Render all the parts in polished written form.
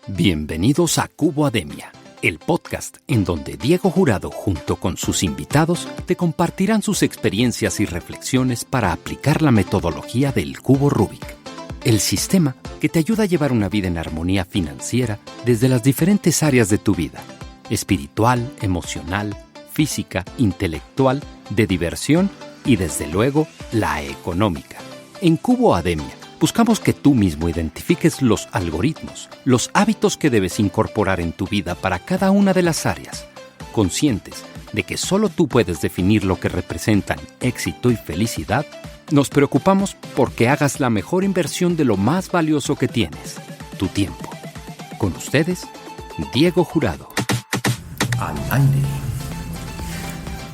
Bienvenidos a Cuboademia, el podcast en donde Diego Jurado junto con sus invitados te compartirán sus experiencias y reflexiones para aplicar la metodología del cubo Rubik, el sistema que te ayuda a llevar una vida en armonía financiera desde las diferentes áreas de tu vida: espiritual, emocional, física, intelectual, de diversión y desde luego la económica. En Cuboademia buscamos que tú mismo identifiques los algoritmos, los hábitos que debes incorporar en tu vida para cada una de las áreas, conscientes de que solo tú puedes definir lo que representan éxito y felicidad. Nos preocupamos por que hagas la mejor inversión de lo más valioso que tienes, tu tiempo. Con ustedes, Diego Jurado. Al aire.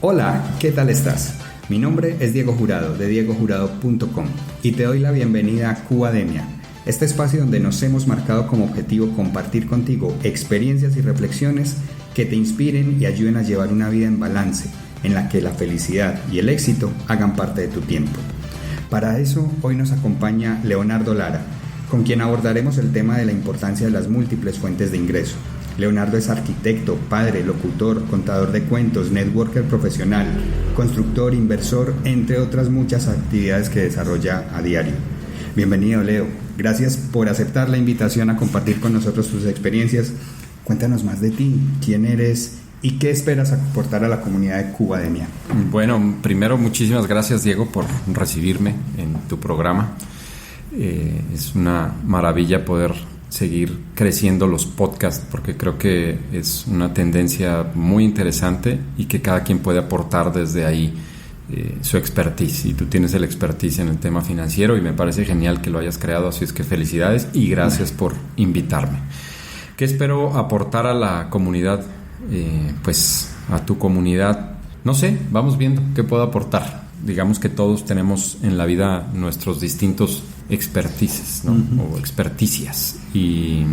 Hola, ¿qué tal estás? Mi nombre es Diego Jurado, de diegojurado.com, y te doy la bienvenida a Cuboademia, este espacio donde nos hemos marcado como objetivo compartir contigo experiencias y reflexiones que te inspiren y ayuden a llevar una vida en balance, en la que la felicidad y el éxito hagan parte de tu tiempo. Para eso, hoy nos acompaña Leonardo Lara, con quien abordaremos el tema de la importancia de las múltiples fuentes de ingreso. Leonardo es arquitecto, padre, locutor, contador de cuentos, networker profesional, constructor, inversor, entre otras muchas actividades que desarrolla a diario. Bienvenido, Leo. Gracias por aceptar la invitación a compartir con nosotros tus experiencias. Cuéntanos más de ti, quién eres y qué esperas aportar a la comunidad de Cuboademia. Bueno, primero muchísimas gracias, Diego, por recibirme en tu programa. Es una maravilla poder seguir creciendo los podcasts, porque creo que es una tendencia muy interesante y que cada quien puede aportar desde ahí su expertise, y tú tienes el expertise en el tema financiero y me parece genial que lo hayas creado, así es que felicidades y gracias por invitarme. ¿Qué espero aportar a la comunidad? Pues a tu comunidad, no sé, vamos viendo qué puedo aportar. Digamos que todos tenemos en la vida nuestros distintos expertices, ¿no? O experticias. Y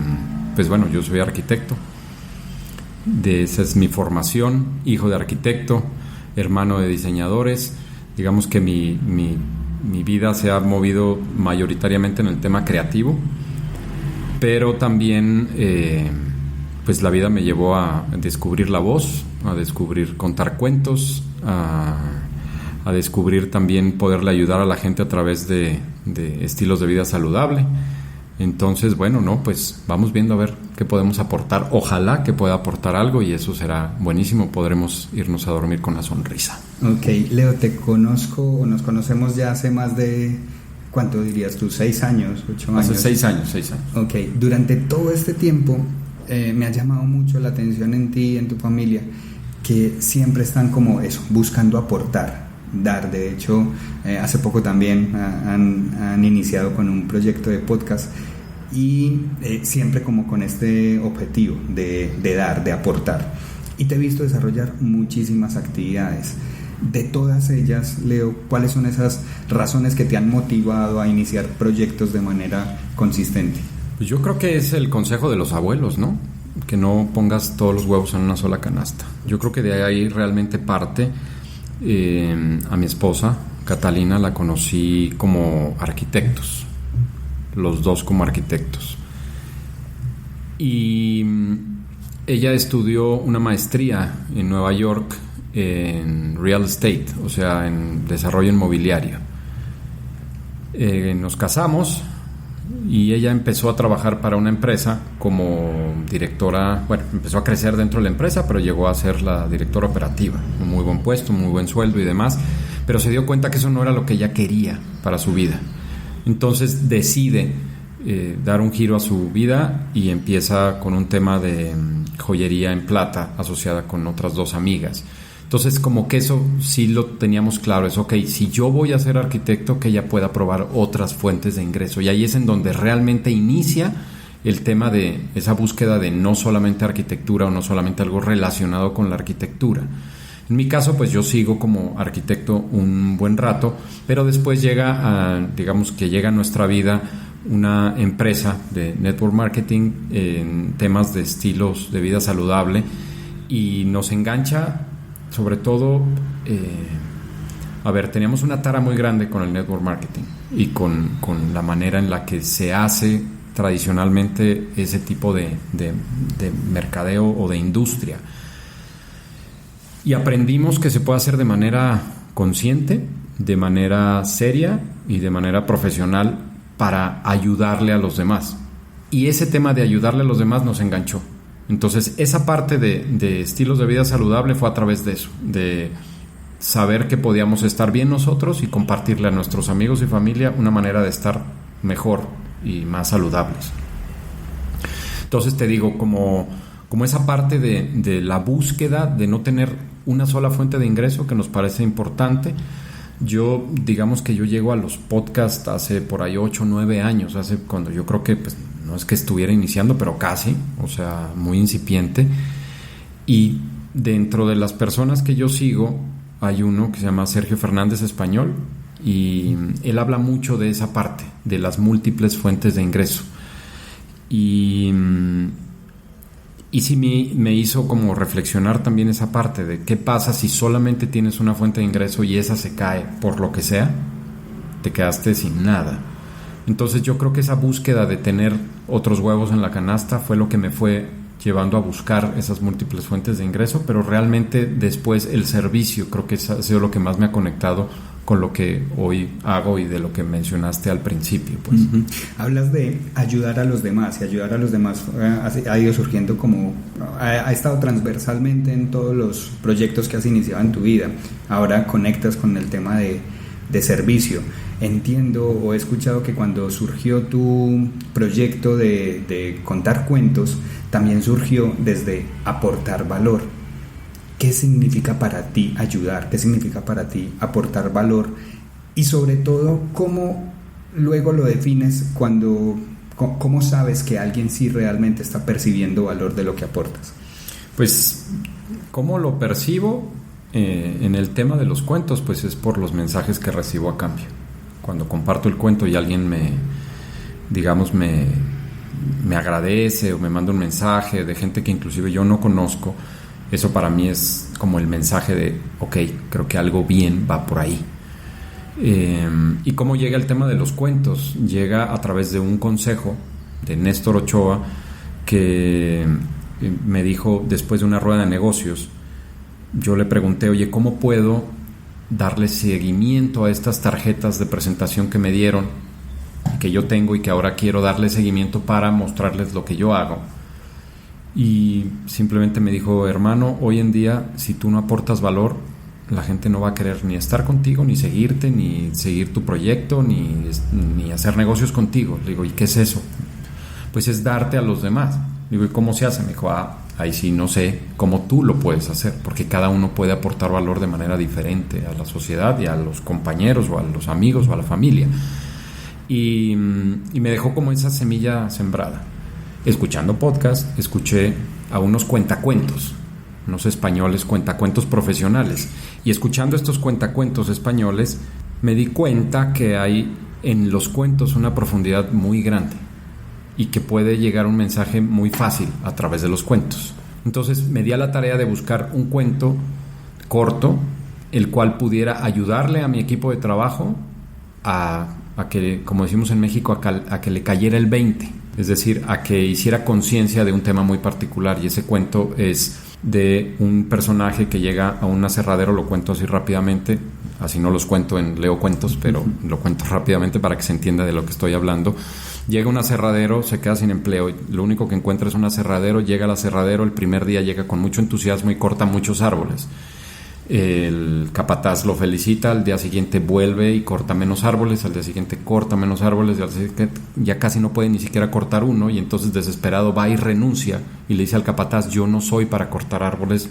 pues bueno, yo soy arquitecto. Esa es mi formación, hijo de arquitecto, hermano de diseñadores. Digamos que mi vida se ha movido mayoritariamente en el tema creativo, pero también pues la vida me llevó a descubrir la voz, a descubrir contar cuentos, a descubrir también poderle ayudar a la gente a través de estilos de vida saludable. Entonces, bueno, pues vamos viendo a ver qué podemos aportar. Ojalá que pueda aportar algo y eso será buenísimo. Podremos irnos a dormir con la sonrisa. Ok, Leo, te conozco, nos conocemos ya hace más de, ¿cuánto dirías tú? 6 años, 8 años. Hace 6 años. Ok, durante todo este tiempo me ha llamado mucho la atención en ti y en tu familia, que siempre están como eso, buscando aportar, dar. De hecho, hace poco también han iniciado con un proyecto de podcast y siempre como con este objetivo de dar, de aportar. Y te he visto desarrollar muchísimas actividades. De todas ellas, Leo, ¿cuáles son esas razones que te han motivado a iniciar proyectos de manera consistente? Pues yo creo que es el consejo de los abuelos, ¿no? Que no pongas todos los huevos en una sola canasta. Yo creo que de ahí realmente parte. A mi esposa, Catalina, la conocí como arquitectos, los dos como arquitectos. Y ella estudió una maestría en Nueva York en real estate, o sea, en desarrollo inmobiliario. Nos casamos y ella empezó a trabajar para una empresa como directora. Bueno, empezó a crecer dentro de la empresa, pero llegó a ser la directora operativa. Un muy buen puesto, muy buen sueldo y demás, pero se dio cuenta que eso no era lo que ella quería para su vida. Entonces decide dar un giro a su vida y empieza con un tema de joyería en plata asociada con otras 2 amigas. Entonces, como que eso sí lo teníamos claro, es ok, si yo voy a ser arquitecto, que ella pueda probar otras fuentes de ingreso. Y ahí es en donde realmente inicia el tema de esa búsqueda de no solamente arquitectura o no solamente algo relacionado con la arquitectura. En mi caso, pues yo sigo como arquitecto un buen rato, pero después llega a nuestra vida una empresa de network marketing en temas de estilos de vida saludable y nos engancha. Sobre todo, teníamos una tara muy grande con el network marketing y con la manera en la que se hace tradicionalmente ese tipo de mercadeo o de industria. Y aprendimos que se puede hacer de manera consciente, de manera seria y de manera profesional para ayudarle a los demás. Y ese tema de ayudarle a los demás nos enganchó. Entonces, esa parte de estilos de vida saludable fue a través de eso, de saber que podíamos estar bien nosotros y compartirle a nuestros amigos y familia una manera de estar mejor y más saludables. Entonces, te digo, como esa parte de la búsqueda de no tener una sola fuente de ingreso que nos parece importante. Yo, digamos que yo llego a los podcasts hace por ahí 8 o 9 años, hace cuando yo creo que pues, no es que estuviera iniciando, pero casi, o sea, muy incipiente. Y dentro de las personas que yo sigo, hay uno que se llama Sergio Fernández Español, y él habla mucho de esa parte, de las múltiples fuentes de ingreso. Y sí me hizo como reflexionar también esa parte de qué pasa si solamente tienes una fuente de ingreso y esa se cae por lo que sea, te quedaste sin nada. Entonces yo creo que esa búsqueda de tener otros huevos en la canasta fue lo que me fue llevando a buscar esas múltiples fuentes de ingreso, pero realmente después el servicio creo que ha sido lo que más me ha conectado con lo que hoy hago y de lo que mencionaste al principio, pues. Uh-huh. Hablas de ayudar a los demás, y ayudar a los demás ha ido surgiendo como ha estado transversalmente en todos los proyectos que has iniciado en tu vida. Ahora conectas con el tema de servicio. Entiendo o he escuchado que cuando surgió tu proyecto de contar cuentos, también surgió desde aportar valor. ¿Qué significa para ti ayudar? ¿Qué significa para ti aportar valor? Y sobre todo, ¿cómo luego lo defines cómo sabes que alguien sí realmente está percibiendo valor de lo que aportas? Pues, ¿cómo lo percibo? En el tema de los cuentos, pues es por los mensajes que recibo a cambio. Cuando comparto el cuento y alguien me agradece o me manda un mensaje de gente que inclusive yo no conozco, eso para mí es como el mensaje de, ok, creo que algo bien va por ahí. ¿Y cómo llega el tema de los cuentos? Llega a través de un consejo de Néstor Ochoa, que me dijo después de una rueda de negocios. Yo le pregunté, oye, ¿cómo puedo darle seguimiento a estas tarjetas de presentación que me dieron, que yo tengo y que ahora quiero darle seguimiento para mostrarles lo que yo hago? Y simplemente me dijo, hermano, hoy en día si tú no aportas valor, la gente no va a querer ni estar contigo, ni seguirte, ni seguir tu proyecto, ni hacer negocios contigo. Le digo, ¿y qué es eso? Pues es darte a los demás. Le digo, ¿y cómo se hace? Me dijo, ahí sí no sé cómo tú lo puedes hacer, porque cada uno puede aportar valor de manera diferente a la sociedad y a los compañeros o a los amigos o a la familia. Y me dejó como esa semilla sembrada. Escuchando podcast, escuché a unos cuentacuentos, unos españoles cuentacuentos profesionales, y escuchando estos cuentacuentos españoles me di cuenta que hay en los cuentos una profundidad muy grande y que puede llegar un mensaje muy fácil a través de los cuentos. Entonces me di a la tarea de buscar un cuento corto el cual pudiera ayudarle a mi equipo de trabajo a que, como decimos en México, a que le cayera el 20, es decir, a que hiciera conciencia de un tema muy particular. Y ese cuento es de un personaje que llega a un aserradero. Lo cuento así rápidamente, así no los cuento en Leo Cuentos, pero lo cuento rápidamente para que se entienda de lo que estoy hablando. Llega a un aserradero, se queda sin empleo, lo único que encuentra es un aserradero. Llega al aserradero, el primer día llega con mucho entusiasmo y corta muchos árboles. El capataz lo felicita, al día siguiente vuelve y corta menos árboles, al día siguiente corta menos árboles, y al día siguiente ya casi no puede ni siquiera cortar uno, y entonces desesperado va y renuncia y le dice al capataz, yo no soy para cortar árboles,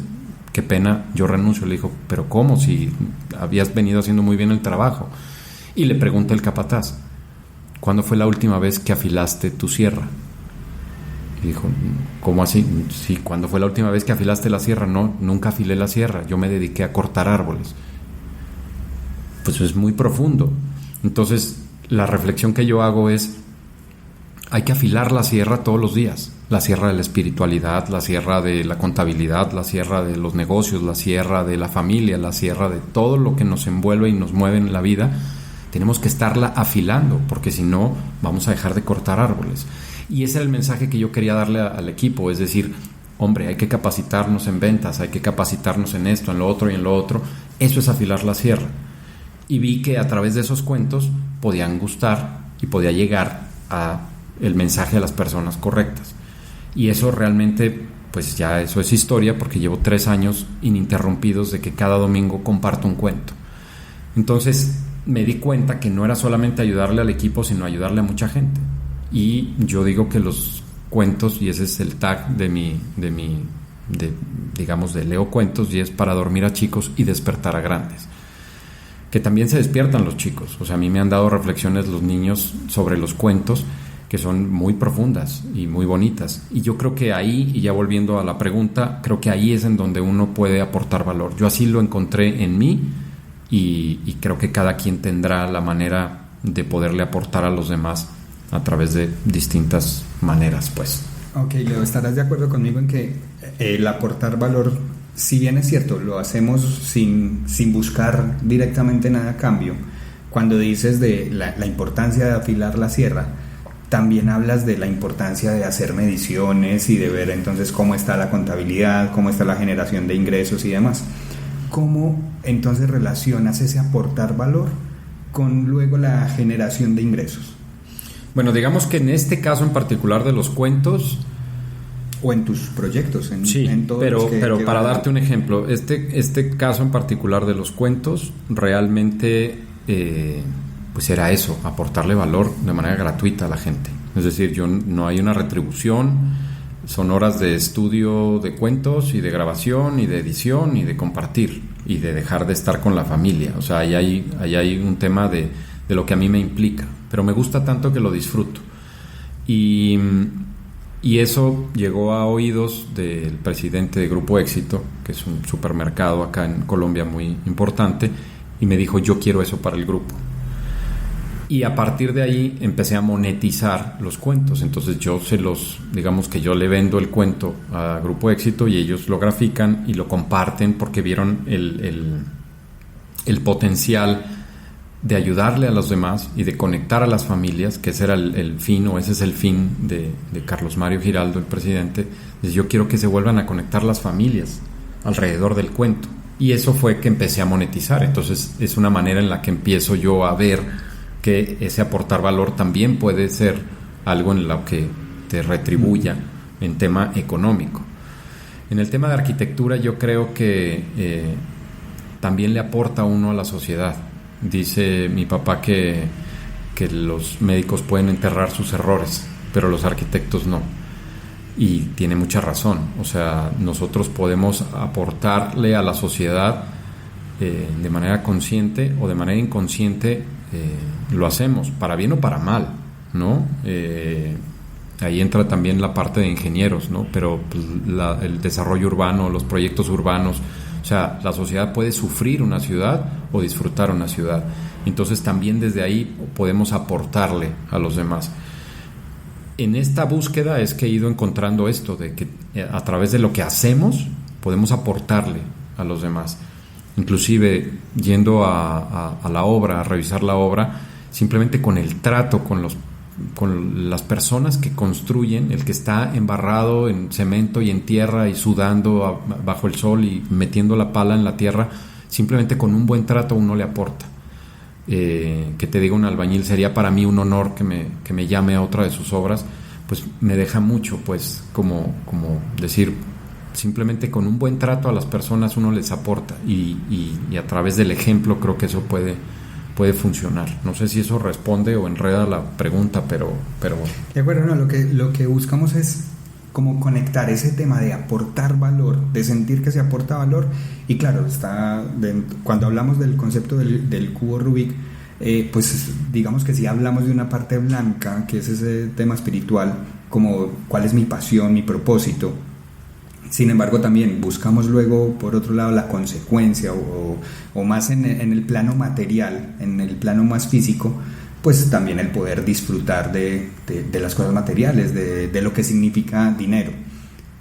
qué pena, yo renuncio. Le dijo, pero ¿cómo? Si habías venido haciendo muy bien el trabajo. Y le pregunta el capataz, ¿cuándo fue la última vez que afilaste tu sierra? Y dijo, ¿cómo así? Sí, ¿cuándo fue la última vez que afilaste la sierra? No, nunca afilé la sierra, yo me dediqué a cortar árboles. Pues es muy profundo. Entonces, la reflexión que yo hago es, hay que afilar la sierra todos los días. La sierra de la espiritualidad, la sierra de la contabilidad, la sierra de los negocios, la sierra de la familia, la sierra de todo lo que nos envuelve y nos mueve en la vida. Tenemos que estarla afilando, porque si no, vamos a dejar de cortar árboles. Y ese era el mensaje que yo quería darle al equipo, es decir, hombre, hay que capacitarnos en ventas, hay que capacitarnos en esto, en lo otro y en lo otro. Eso es afilar la sierra. Y vi que a través de esos cuentos podían gustar y podía llegar a el mensaje a las personas correctas. Y eso realmente, pues ya eso es historia, porque llevo 3 años ininterrumpidos de que cada domingo comparto un cuento. Entonces me di cuenta que no era solamente ayudarle al equipo, sino ayudarle a mucha gente. Y yo digo que los cuentos, y ese es el tag de Leo Cuentos, y es para dormir a chicos y despertar a grandes. Que también se despiertan los chicos. O sea, a mí me han dado reflexiones los niños sobre los cuentos que son muy profundas y muy bonitas. Y yo creo que ahí, y ya volviendo a la pregunta, creo que ahí es en donde uno puede aportar valor. Yo así lo encontré en mí y creo que cada quien tendrá la manera de poderle aportar a los demás a través de distintas maneras, pues. Ok, Leo, ¿estarás de acuerdo conmigo en que el aportar valor, si bien es cierto, lo hacemos sin buscar directamente nada a cambio? Cuando dices de la importancia de afilar la sierra, también hablas de la importancia de hacer mediciones y de ver entonces cómo está la contabilidad, cómo está la generación de ingresos y demás. ¿Cómo entonces relacionas ese aportar valor con luego la generación de ingresos? Bueno, digamos que en este caso en particular de los cuentos, o en tus proyectos, sí, en todos pero que para darte un ejemplo, este caso en particular de los cuentos realmente pues era eso, aportarle valor de manera gratuita a la gente. Es decir, no hay una retribución, son horas de estudio de cuentos y de grabación y de edición y de compartir y de dejar de estar con la familia. O sea, ahí hay un tema de lo que a mí me implica, pero me gusta tanto que lo disfruto. Y eso llegó a oídos del presidente de Grupo Éxito, que es un supermercado acá en Colombia muy importante, y me dijo, yo quiero eso para el grupo. Y a partir de ahí empecé a monetizar los cuentos. Entonces digamos que yo le vendo el cuento a Grupo Éxito y ellos lo grafican y lo comparten porque vieron el potencial de ayudarle a los demás y de conectar a las familias, que ese era el fin, o ese es el fin de Carlos Mario Giraldo, el presidente. Entonces yo quiero que se vuelvan a conectar las familias alrededor del cuento. Y eso fue que empecé a monetizar. Entonces es una manera en la que empiezo yo a ver que ese aportar valor también puede ser algo en lo que te retribuya en tema económico. En el tema de arquitectura yo creo que también le aporta uno a la sociedad. Dice mi papá que los médicos pueden enterrar sus errores, pero los arquitectos no. Y tiene mucha razón. O sea, nosotros podemos aportarle a la sociedad de manera consciente o de manera inconsciente. Lo hacemos, para bien o para mal, ¿no? Ahí entra también la parte de ingenieros, ¿no? Pero pues, el desarrollo urbano, los proyectos urbanos, o sea, la sociedad puede sufrir una ciudad o disfrutar una ciudad. Entonces también desde ahí podemos aportarle a los demás. En esta búsqueda es que he ido encontrando esto, de que a través de lo que hacemos podemos aportarle a los demás. Inclusive yendo a la obra, a revisar la obra, simplemente con el trato con las personas que construyen, el que está embarrado en cemento y en tierra y sudando bajo el sol y metiendo la pala en la tierra, simplemente con un buen trato uno le aporta. Que te diga un albañil, sería para mí un honor que me llame a otra de sus obras, pues me deja mucho, pues como decir, simplemente con un buen trato a las personas uno les aporta y a través del ejemplo creo que eso puede funcionar. No sé si eso responde o enreda la pregunta, pero de acuerdo, no, lo que buscamos es como conectar ese tema de aportar valor, de sentir que se aporta valor. Y claro, cuando hablamos del concepto del cubo Rubik, pues digamos que si hablamos de una parte blanca, que es ese tema espiritual, como cuál es mi pasión, mi propósito. Sin embargo, también buscamos luego, por otro lado, la consecuencia o más en el plano material, en el plano más físico, pues también el poder disfrutar de las cosas materiales, de lo que significa dinero.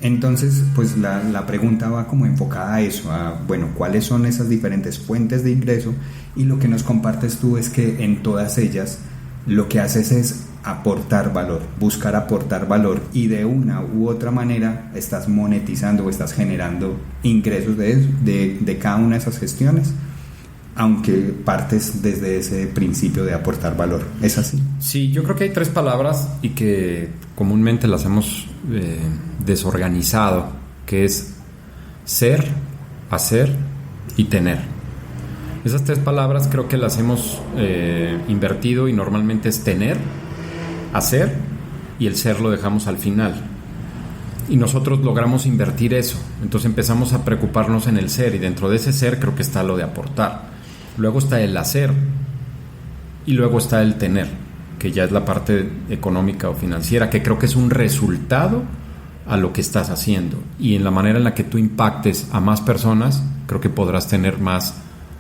Entonces, pues la pregunta va como enfocada a eso, bueno, ¿cuáles son esas diferentes fuentes de ingreso? Y lo que nos compartes tú es que en todas ellas lo que haces es aportar valor, buscar aportar valor, y de una u otra manera estás monetizando o estás generando ingresos de cada una de esas gestiones, aunque partes desde ese principio de aportar valor. ¿Es así? Sí, yo creo que hay 3 palabras y que comúnmente las hemos desorganizado, que es ser, hacer y tener. Esas 3 palabras creo que las hemos invertido, y normalmente es tener, hacer, y el ser lo dejamos al final. Y nosotros logramos invertir eso. Entonces empezamos a preocuparnos en el ser, y dentro de ese ser creo que está lo de aportar. Luego está el hacer, y luego está el tener, que ya es la parte económica o financiera, que creo que es un resultado a lo que estás haciendo. Y en la manera en la que tú impactes a más personas, creo que podrás tener más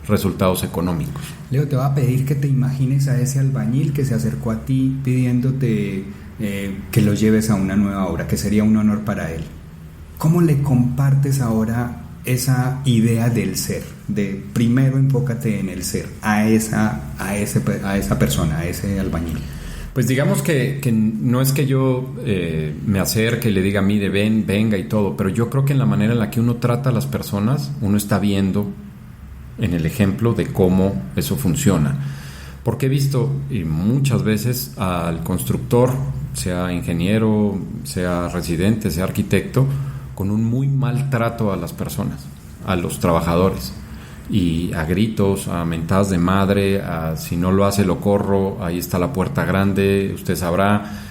resultados económicos. Leo, te voy a pedir que te imagines a ese albañil que se acercó a ti pidiéndote que lo lleves a una nueva obra, que sería un honor para él. ¿Cómo le compartes ahora esa idea del ser? De primero enfócate en el ser, a esa persona, a ese albañil. Pues digamos que no es que yo me acerque y le diga, mire, venga y todo, pero yo creo que en la manera en la que uno trata a las personas, uno está viendo en el ejemplo de cómo eso funciona. Porque he visto muchas veces al constructor, sea ingeniero, sea residente, sea arquitecto, con un muy mal trato a las personas, a los trabajadores, y a gritos, a mentadas de madre, a si no lo hace lo corro, ahí está la puerta grande, usted sabrá.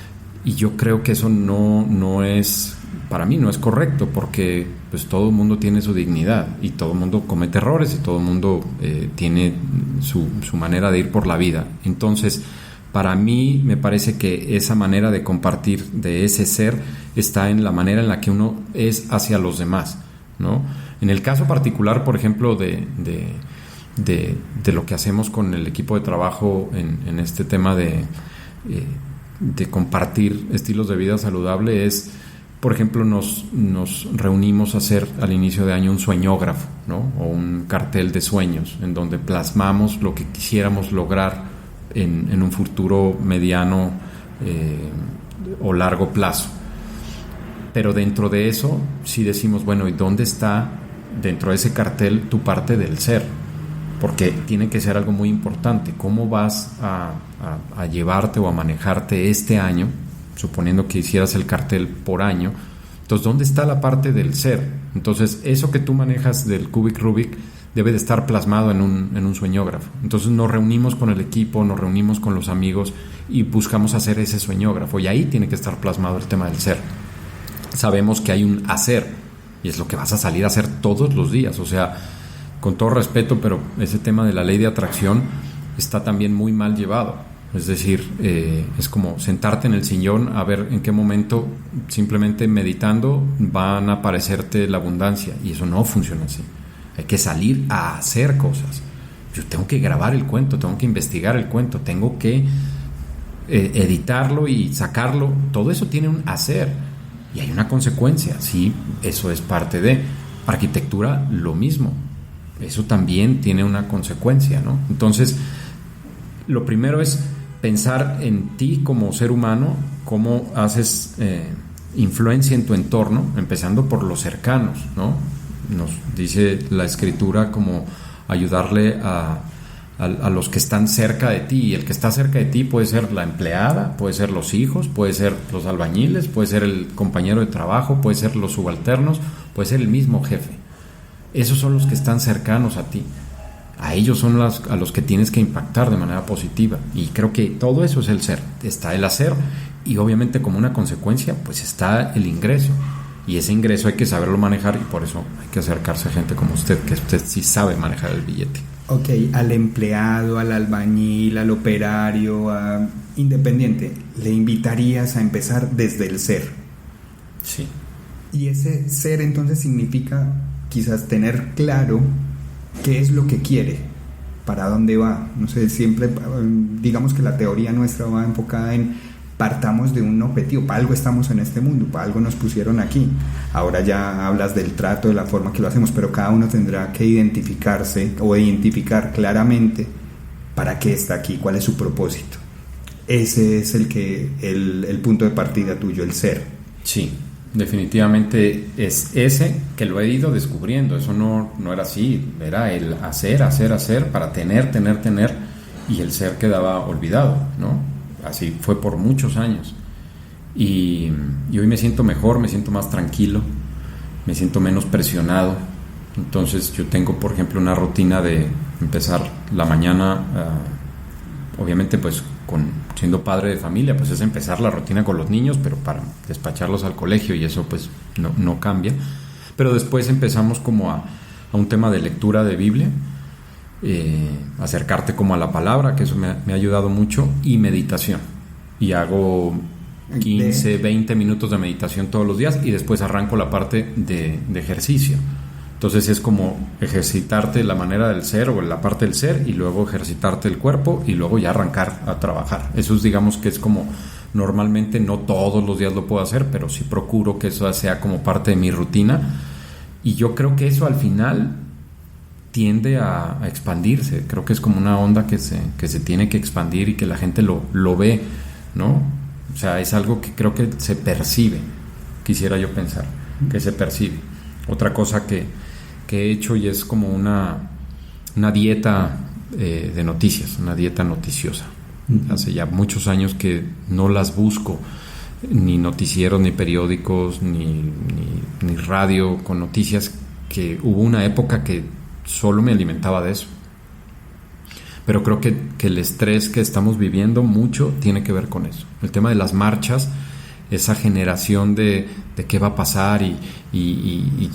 Y yo creo que eso no es, para mí no es correcto, porque pues todo el mundo tiene su dignidad, y todo el mundo comete errores, y todo el mundo tiene su manera de ir por la vida. Entonces, para mí me parece que esa manera de compartir de ese ser está en la manera en la que uno es hacia los demás, ¿no? En el caso particular, por ejemplo, de lo que hacemos con el equipo de trabajo en este tema de compartir estilos de vida saludable, es, por ejemplo, nos reunimos a hacer al inicio de año un sueñógrafo, ¿no? O un cartel de sueños, en donde plasmamos lo que quisiéramos lograr en un futuro mediano o largo plazo. Pero dentro de eso sí decimos, bueno, ¿y dónde está dentro de ese cartel tu parte del ser? Porque tiene que ser algo muy importante. ¿Cómo vas a llevarte o a manejarte este año, suponiendo que hicieras el cartel por año? Entonces, ¿dónde está la parte del ser? Entonces, eso que tú manejas del Cubic Rubik debe de estar plasmado en un sueñógrafo. Entonces nos reunimos con el equipo, nos reunimos con los amigos y buscamos hacer ese sueñógrafo, y ahí tiene que estar plasmado el tema del ser. Sabemos que hay un hacer, y es lo que vas a salir a hacer todos los días. O sea, con todo respeto, pero ese tema de la ley de atracción está también muy mal llevado. Es decir, es como sentarte en el sillón a ver en qué momento, simplemente meditando, van a aparecerte la abundancia, y eso no funciona así. Hay que salir a hacer cosas. Yo tengo que grabar el cuento, tengo que investigar el cuento, tengo que editarlo y sacarlo. Todo eso tiene un hacer y hay una consecuencia. Sí, eso es parte de arquitectura, lo mismo. Eso también tiene una consecuencia, ¿no? Entonces, lo primero es pensar en ti como ser humano, cómo haces influencia en tu entorno, empezando por los cercanos, ¿no? Nos dice la escritura como ayudarle a los que están cerca de ti, y el que está cerca de ti puede ser la empleada, puede ser los hijos, puede ser los albañiles, puede ser el compañero de trabajo, puede ser los subalternos, puede ser el mismo jefe. Esos son los que están cercanos a ti, a ellos son a los que tienes que impactar de manera positiva, y creo que todo eso es el ser. Está el hacer, y obviamente como una consecuencia pues está el ingreso. Y ese ingreso hay que saberlo manejar, y por eso hay que acercarse a gente como usted, que usted sí sabe manejar el billete. Ok, al empleado, al albañil, al operario, independiente, ¿le invitarías a empezar desde el ser? Sí. Y ese ser entonces significa quizás tener claro qué es lo que quiere, para dónde va. No sé, siempre digamos que la teoría nuestra va enfocada en partamos de un objetivo, para algo estamos en este mundo, para algo nos pusieron aquí. Ahora ya hablas del trato, de la forma que lo hacemos, pero cada uno tendrá que identificarse o identificar claramente para qué está aquí, cuál es su propósito. ese es el punto de partida tuyo, el ser. Sí, definitivamente es ese que lo he ido descubriendo. Eso no era así, era el hacer para tener, y el ser quedaba olvidado, ¿no? Así fue por muchos años. Y hoy me siento mejor, me siento más tranquilo, me siento menos presionado. Entonces yo tengo, por ejemplo, una rutina de empezar la mañana, obviamente pues siendo padre de familia, pues es empezar la rutina con los niños, pero para despacharlos al colegio, y eso pues no cambia. Pero después empezamos como a un tema de lectura de Biblia, acercarte como a la palabra, que eso me ha ayudado mucho, y meditación. Y hago 15, 20 minutos de meditación todos los días, y después arranco la parte de ejercicio. Entonces es como ejercitarte la manera del ser, o la parte del ser, y luego ejercitarte el cuerpo, y luego ya arrancar a trabajar. Eso es, digamos que es como, normalmente no todos los días lo puedo hacer, pero sí procuro que eso sea como parte de mi rutina. Y yo creo que eso al final tiende a expandirse. Creo que es como una onda que se tiene que expandir, y que la gente lo ve, ¿no? O sea, es algo que creo que se percibe. Quisiera yo pensar que se percibe. Otra cosa que he hecho, y es como una dieta de noticias, una dieta noticiosa. Hace ya muchos años que no las busco, ni noticieros, ni periódicos, ni radio con noticias, que hubo una época que solo me alimentaba de eso. Pero creo que el estrés que estamos viviendo mucho tiene que ver con eso. El tema de las marchas, esa generación de qué va a pasar, y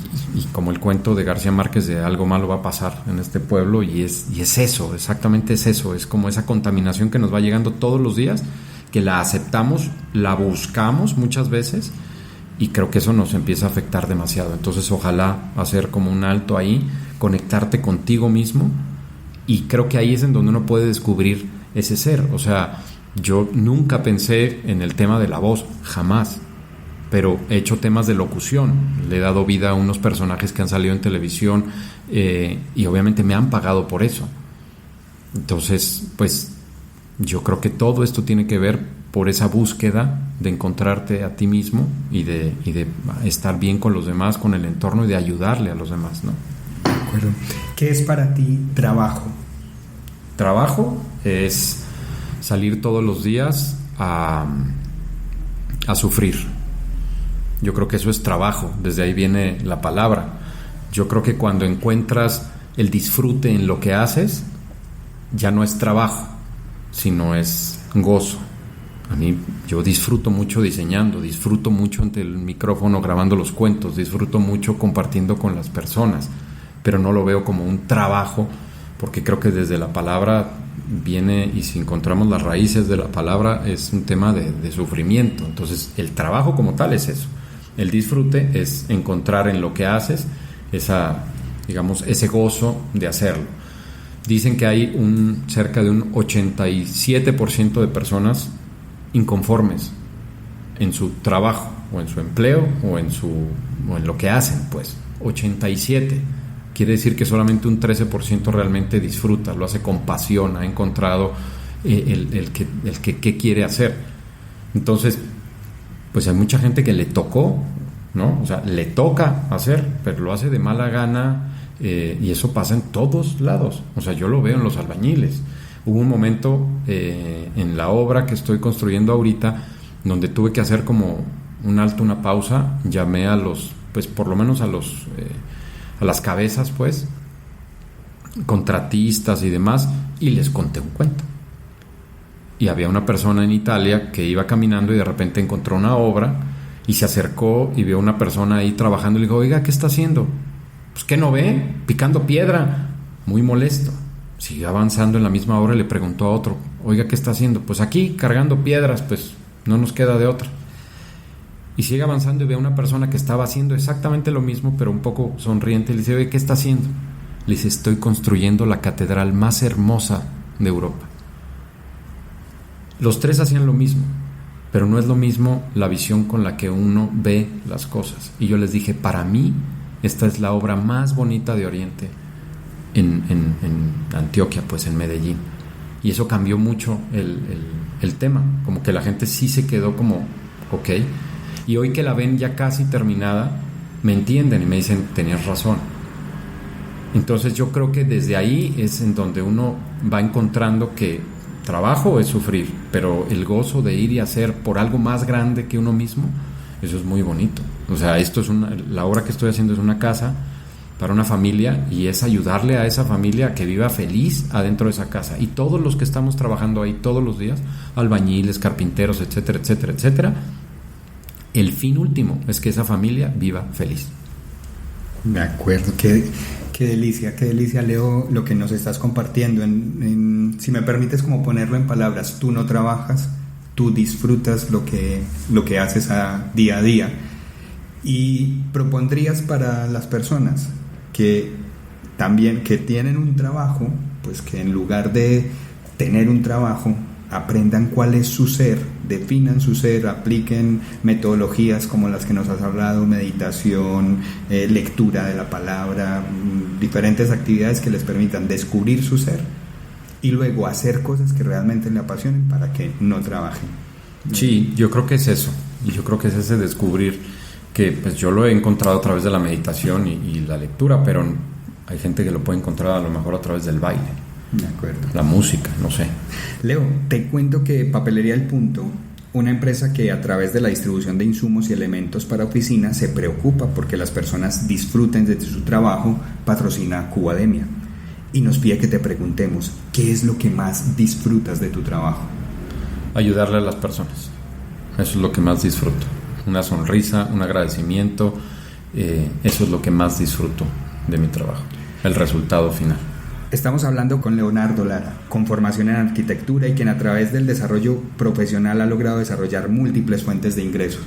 como el cuento de García Márquez de algo malo va a pasar en este pueblo, y es eso, exactamente es eso. Es como esa contaminación que nos va llegando todos los días, que la aceptamos, la buscamos muchas veces, y creo que eso nos empieza a afectar demasiado. Entonces ojalá hacer como un alto ahí, conectarte contigo mismo, y creo que ahí es en donde uno puede descubrir ese ser. O sea, yo nunca pensé en el tema de la voz, jamás, pero he hecho temas de locución, le he dado vida a unos personajes que han salido en televisión, y obviamente me han pagado por eso. Entonces, pues yo creo que todo esto tiene que ver por esa búsqueda de encontrarte a ti mismo, y de estar bien con los demás, con el entorno, y de ayudarle a los demás, ¿no? De acuerdo. ¿Qué es para ti trabajo? Trabajo es salir todos los días a sufrir. Yo creo que eso es trabajo, desde ahí viene la palabra. Yo creo que cuando encuentras el disfrute en lo que haces, ya no es trabajo, sino es gozo. A mí, yo disfruto mucho diseñando, disfruto mucho ante el micrófono grabando los cuentos, disfruto mucho compartiendo con las personas, pero no lo veo como un trabajo, porque creo que desde la palabra viene, y si encontramos las raíces de la palabra, es un tema de sufrimiento. Entonces el trabajo como tal es eso. El disfrute es encontrar en lo que haces ese gozo de hacerlo. Dicen que hay cerca de un 87% de personas inconformes en su trabajo, o en su empleo, o en lo que hacen, pues 87. Quiere decir que solamente un 13% realmente disfruta, lo hace con pasión, ha encontrado el que quiere hacer. Entonces, pues hay mucha gente que le tocó, ¿no? O sea, le toca hacer, pero lo hace de mala gana, y eso pasa en todos lados. O sea, yo lo veo en los albañiles. Hubo un momento en la obra que estoy construyendo ahorita, donde tuve que hacer como un alto, una pausa. Llamé a por lo menos a las cabezas, pues, contratistas y demás, y les conté un cuento. Y había una persona en Italia que iba caminando, y de repente encontró una obra, y se acercó y vio a una persona ahí trabajando, y le dijo: oiga, ¿qué está haciendo? Pues, ¿qué no ve? Picando piedra. Muy molesto. Siguió avanzando en la misma obra, y le preguntó a otro: oiga, ¿qué está haciendo? Pues aquí, cargando piedras, pues no nos queda de otra. Y sigue avanzando, y ve a una persona que estaba haciendo exactamente lo mismo, pero un poco sonriente, y le dice: oye, ¿qué está haciendo? Le dice: estoy construyendo la catedral más hermosa de Europa. Los tres hacían lo mismo, pero no es lo mismo la visión con la que uno ve las cosas. Y yo les dije: para mí, esta es la obra más bonita de Oriente en Antioquia, pues en Medellín. Y eso cambió mucho el tema, como que la gente sí se quedó como, ok, y hoy que la ven ya casi terminada, me entienden y me dicen, tenías razón. Entonces yo creo que desde ahí es en donde uno va encontrando que trabajo es sufrir, pero el gozo de ir y hacer por algo más grande que uno mismo, eso es muy bonito. O sea, esto es la obra que estoy haciendo es una casa para una familia, y es ayudarle a esa familia a que viva feliz adentro de esa casa. Y todos los que estamos trabajando ahí todos los días, albañiles, carpinteros, etcétera, etcétera, etcétera, el fin último es que esa familia viva feliz. De acuerdo, qué delicia, Leo, lo que nos estás compartiendo. Si me permites como ponerlo en palabras, tú no trabajas, tú disfrutas lo que haces día a día. Y propondrías para las personas que también que tienen un trabajo, pues que en lugar de tener un trabajo, aprendan cuál es su ser, definan su ser, apliquen metodologías como las que nos has hablado, meditación, lectura de la palabra, diferentes actividades que les permitan descubrir su ser y luego hacer cosas que realmente le apasionen para que no trabajen. Sí, yo creo que es eso, y yo creo que es ese descubrir que pues yo lo he encontrado a través de la meditación y la lectura, pero hay gente que lo puede encontrar a lo mejor a través del baile. De acuerdo. La música, no sé. Leo, te cuento que Papelería El Punto, una empresa que a través de la distribución de insumos y elementos para oficina se preocupa porque las personas disfruten de su trabajo, patrocina Cubademia y nos pide que te preguntemos, ¿qué es lo que más disfrutas de tu trabajo? Ayudarle a las personas, eso es lo que más disfruto. Una sonrisa, un agradecimiento, eso es lo que más disfruto de mi trabajo, el resultado final. Estamos hablando con Leonardo Lara, con formación en arquitectura y quien a través del desarrollo profesional ha logrado desarrollar múltiples fuentes de ingresos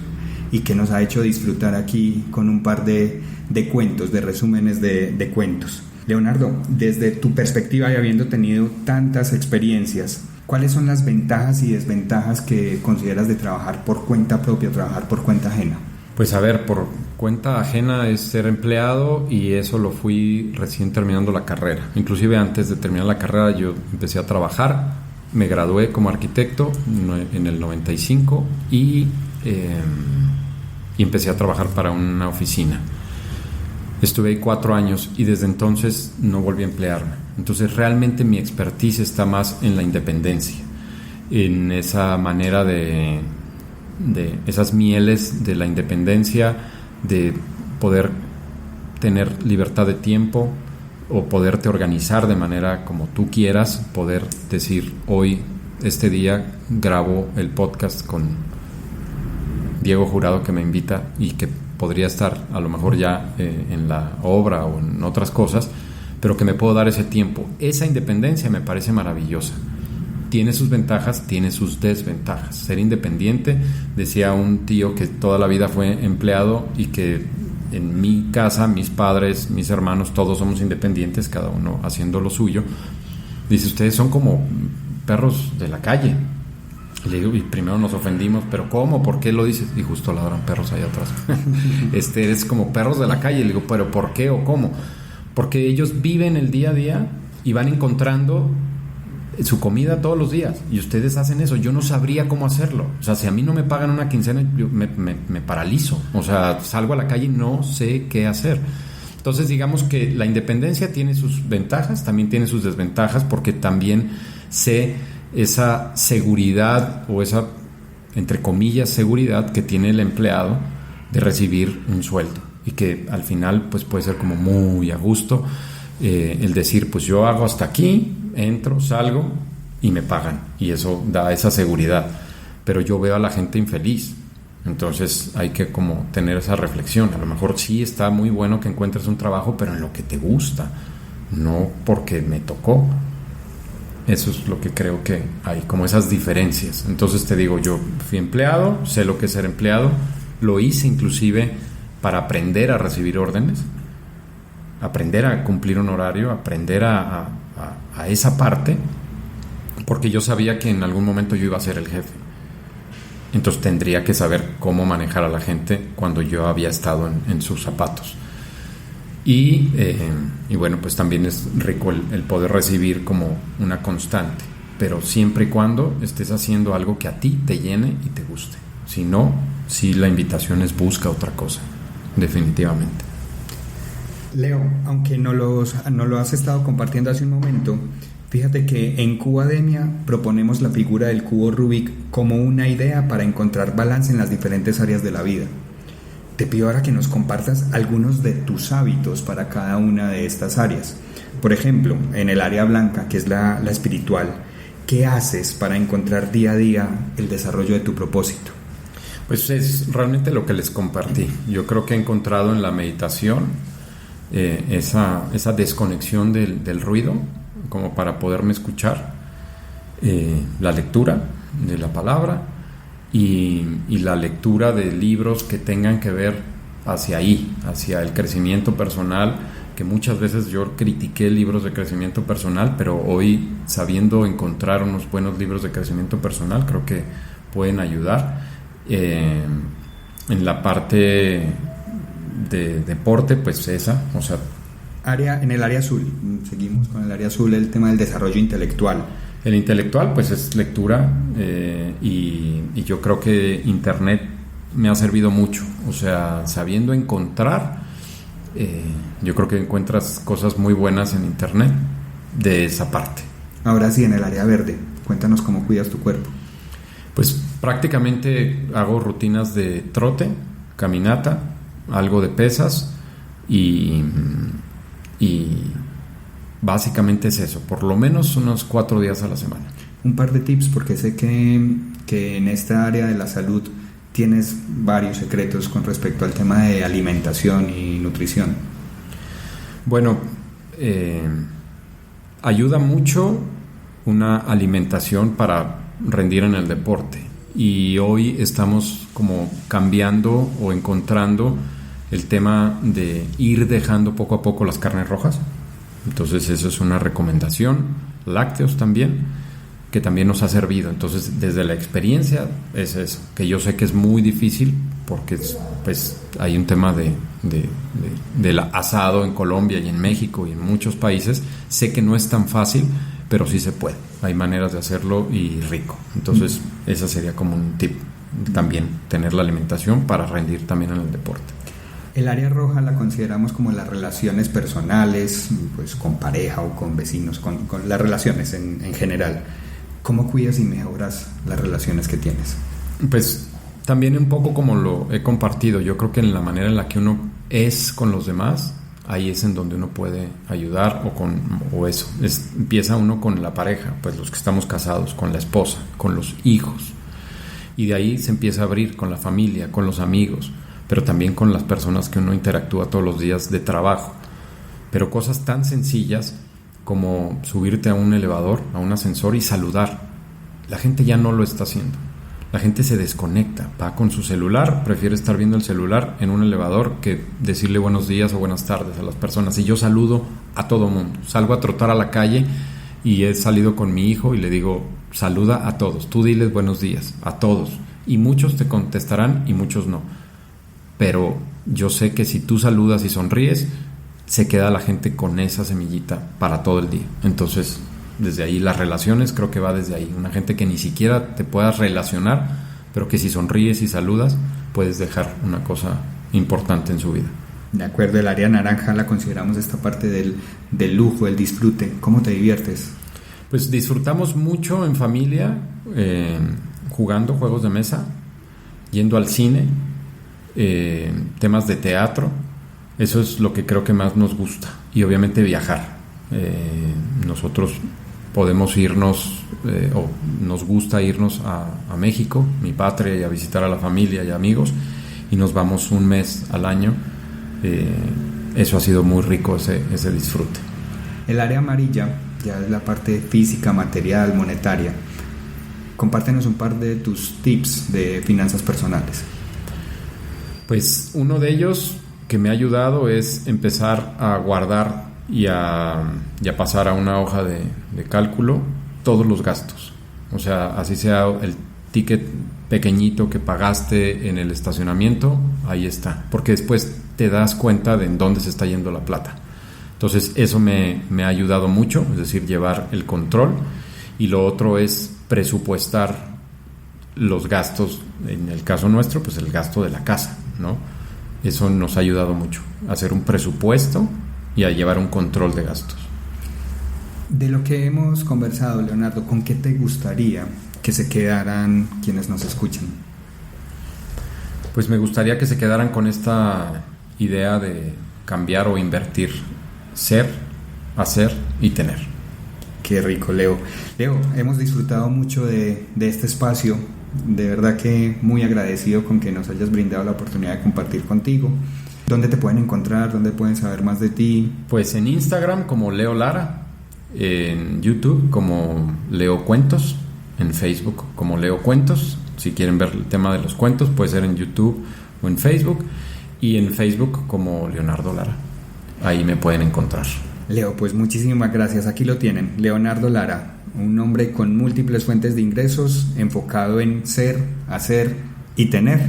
y que nos ha hecho disfrutar aquí con un par de cuentos, de resúmenes de cuentos. Leonardo, desde tu perspectiva y habiendo tenido tantas experiencias, ¿cuáles son las ventajas y desventajas que consideras de trabajar por cuenta propia o trabajar por cuenta ajena? Pues a ver, por cuenta ajena es ser empleado, y eso lo fui recién terminando la carrera. Inclusive antes de terminar la carrera yo empecé a trabajar, me gradué como arquitecto en el 95 y empecé a trabajar para una oficina. Estuve ahí 4 años y desde entonces no volví a emplearme. Entonces realmente mi expertise está más en la independencia, en esa manera de esas mieles de la independencia, de poder tener libertad de tiempo o poderte organizar de manera como tú quieras, poder decir hoy, este día grabo el podcast con Diego Jurado que me invita y que podría estar a lo mejor ya en la obra o en otras cosas, pero que me puedo dar ese tiempo. Esa independencia me parece maravillosa. Tiene sus ventajas, tiene sus desventajas. Ser independiente, decía un tío que toda la vida fue empleado y que en mi casa, mis padres, mis hermanos, todos somos independientes, cada uno haciendo lo suyo. Dice, ustedes son como perros de la calle. Le digo, y primero nos ofendimos, pero ¿cómo? ¿Por qué lo dices? Y justo ladran perros allá atrás. Eres como perros de la calle. Le digo, ¿pero por qué o cómo? Porque ellos viven el día a día y van encontrando su comida todos los días, y ustedes hacen eso. Yo no sabría cómo hacerlo. O sea, si a mí no me pagan una quincena, yo me paralizo. O sea, salgo a la calle y no sé qué hacer. Entonces, digamos que la independencia tiene sus ventajas, también tiene sus desventajas, porque también sé esa seguridad o esa, entre comillas, seguridad que tiene el empleado de recibir un sueldo y que al final pues puede ser como muy a gusto el decir, pues yo hago hasta aquí, entro, salgo y me pagan, y eso da esa seguridad. Pero yo veo a la gente infeliz, entonces hay que como tener esa reflexión. A lo mejor sí está muy bueno que encuentres un trabajo, pero en lo que te gusta, no porque me tocó. Eso es lo que creo que hay, como esas diferencias. Entonces te digo, yo fui empleado, sé lo que es ser empleado, lo hice inclusive para aprender a recibir órdenes, aprender a cumplir un horario, aprender a esa parte, porque yo sabía que en algún momento yo iba a ser el jefe. Entonces tendría que saber cómo manejar a la gente cuando yo había estado en sus zapatos. Y bueno, pues también es rico el poder recibir como una constante, pero siempre y cuando estés haciendo algo que a ti te llene y te guste. Si no, sí, la invitación es busca otra cosa, definitivamente. Leo, aunque no lo has estado compartiendo hace un momento, fíjate que en Cubademia proponemos la figura del cubo Rubik como una idea para encontrar balance en las diferentes áreas de la vida. Te pido ahora que nos compartas algunos de tus hábitos para cada una de estas áreas. Por ejemplo, en el área blanca, que es la espiritual, ¿qué haces para encontrar día a día el desarrollo de tu propósito? Pues es realmente lo que les compartí. Yo creo que he encontrado en la meditación esa desconexión del ruido, como para poderme escuchar, la lectura de la palabra y la lectura de libros que tengan que ver hacia ahí, hacia el crecimiento personal, que muchas veces yo critiqué libros de crecimiento personal, pero hoy, sabiendo encontrar unos buenos libros de crecimiento personal, creo que pueden ayudar. En la parte de deporte, pues esa, o sea... En el área azul, seguimos con el área azul, el tema del desarrollo intelectual. El intelectual, pues es lectura, y yo creo que Internet me ha servido mucho, o sea, sabiendo encontrar, yo creo que encuentras cosas muy buenas en Internet de esa parte. Ahora sí, en el área verde, cuéntanos cómo cuidas tu cuerpo. Pues prácticamente hago rutinas de trote, caminata, algo de pesas y básicamente es eso, por lo menos unos 4 días a la semana. Un par de tips, porque sé que en esta área de la salud tienes varios secretos con respecto al tema de alimentación y nutrición. Bueno, ayuda mucho una alimentación para rendir en el deporte, y hoy estamos como cambiando o encontrando el tema de ir dejando poco a poco las carnes rojas. Entonces eso es una recomendación. Lácteos también, que también nos ha servido. Entonces, desde la experiencia es eso, que yo sé que es muy difícil porque pues hay un tema del asado en Colombia y en México y en muchos países. Sé que no es tan fácil, pero sí se puede. Hay maneras de hacerlo y rico. Entonces, esa sería como un tip. También tener la alimentación para rendir también en el deporte. El área roja la consideramos como las relaciones personales, pues con pareja o con vecinos, con las relaciones en general. ¿Cómo cuidas y mejoras las relaciones que tienes? Pues también un poco como lo he compartido. Yo creo que en la manera en la que uno es con los demás, ahí es en donde uno puede ayudar, empieza uno con la pareja, pues los que estamos casados, con la esposa, con los hijos, y de ahí se empieza a abrir con la familia, con los amigos, pero también con las personas que uno interactúa todos los días de trabajo. Pero cosas tan sencillas como subirte a un elevador, a un ascensor y saludar. La gente ya no lo está haciendo. La gente se desconecta, va con su celular, prefiere estar viendo el celular en un elevador que decirle buenos días o buenas tardes a las personas. Y yo saludo a todo mundo. Salgo a trotar a la calle y he salido con mi hijo y le digo, saluda a todos, tú diles buenos días a todos. Y muchos te contestarán y muchos no. Pero yo sé que si tú saludas y sonríes, se queda la gente con esa semillita para todo el día. Entonces, desde ahí las relaciones, creo que va desde ahí. Una gente que ni siquiera te puedas relacionar, pero que si sonríes y saludas, puedes dejar una cosa importante en su vida. De acuerdo, el área naranja la consideramos esta parte del lujo, el disfrute. ¿Cómo te diviertes? Pues disfrutamos mucho en familia, jugando juegos de mesa, yendo al cine, temas de teatro. Eso es lo que creo que más nos gusta. Y obviamente viajar. Nosotros podemos irnos, o nos gusta irnos a México, mi patria, y a visitar a la familia y amigos, y nos vamos un mes al año. Eso ha sido muy rico, ese disfrute. El área amarilla ya es la parte física, material, monetaria. Compártenos un par de tus tips de finanzas personales. Pues uno de ellos que me ha ayudado es empezar a guardar y a pasar a una hoja de cálculo todos los gastos. O sea, así sea el ticket pequeñito que pagaste en el estacionamiento, ahí está, porque después te das cuenta de en dónde se está yendo la plata. Entonces eso me ha ayudado mucho, es decir, llevar el control. y lo otro es presupuestar los gastos, en el caso nuestro, pues el gasto de la casa, ¿no? Eso nos ha ayudado mucho, a hacer un presupuesto y a llevar un control de gastos. De lo que hemos conversado, Leonardo, ¿con qué te gustaría que se quedaran quienes nos escuchan? Pues me gustaría que se quedaran con esta idea de cambiar o invertir, ser, hacer y tener. Qué rico, Leo. Leo, hemos disfrutado mucho de este espacio. De verdad que muy agradecido con que nos hayas brindado la oportunidad de compartir contigo. ¿Dónde te pueden encontrar? ¿Dónde pueden saber más de ti? Pues en Instagram como Leo Lara, en YouTube como Leo Cuentos, en Facebook como Leo Cuentos. Si quieren ver el tema de los cuentos, puede ser en YouTube o en Facebook. Y en Facebook como Leonardo Lara. Ahí me pueden encontrar. Leo, pues muchísimas gracias. Aquí lo tienen, Leonardo Lara, un hombre con múltiples fuentes de ingresos, enfocado en ser, hacer y tener,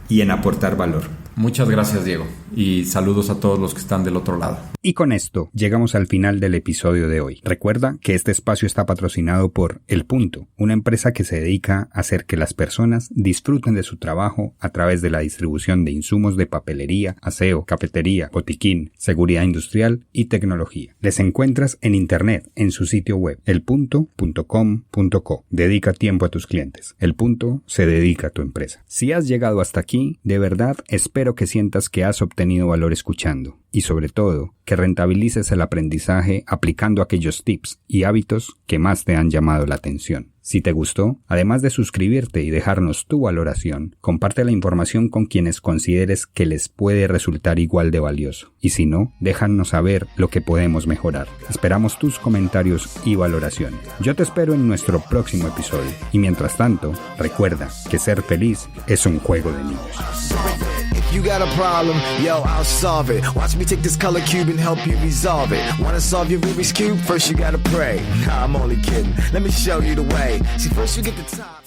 y en aportar valor. Muchas gracias, Diego, y saludos a todos los que están del otro lado. Y con esto llegamos al final del episodio de hoy. Recuerda que este espacio está patrocinado por El Punto, una empresa que se dedica a hacer que las personas disfruten de su trabajo a través de la distribución de insumos de papelería, aseo, cafetería, botiquín, seguridad industrial y tecnología. Les encuentras en internet en su sitio web elpunto.com.co. Dedica tiempo a tus clientes. El Punto se dedica a tu empresa. Si has llegado hasta aquí, de verdad espero que sientas que has obtenido valor escuchando y sobre todo que rentabilices el aprendizaje aplicando aquellos tips y hábitos que más te han llamado la atención. Si te gustó, además de suscribirte y dejarnos tu valoración, comparte la información con quienes consideres que les puede resultar igual de valioso. Y si no, déjanos saber lo que podemos mejorar. Esperamos tus comentarios y valoraciones. Yo te espero en nuestro próximo episodio. Y mientras tanto, recuerda que ser feliz es un juego de niños. You got a problem, yo, I'll solve it. Watch me take this color cube and help you resolve it. Wanna solve your Rubik's Cube? First you gotta pray. Nah, I'm only kidding. Let me show you the way. See, first you get the top.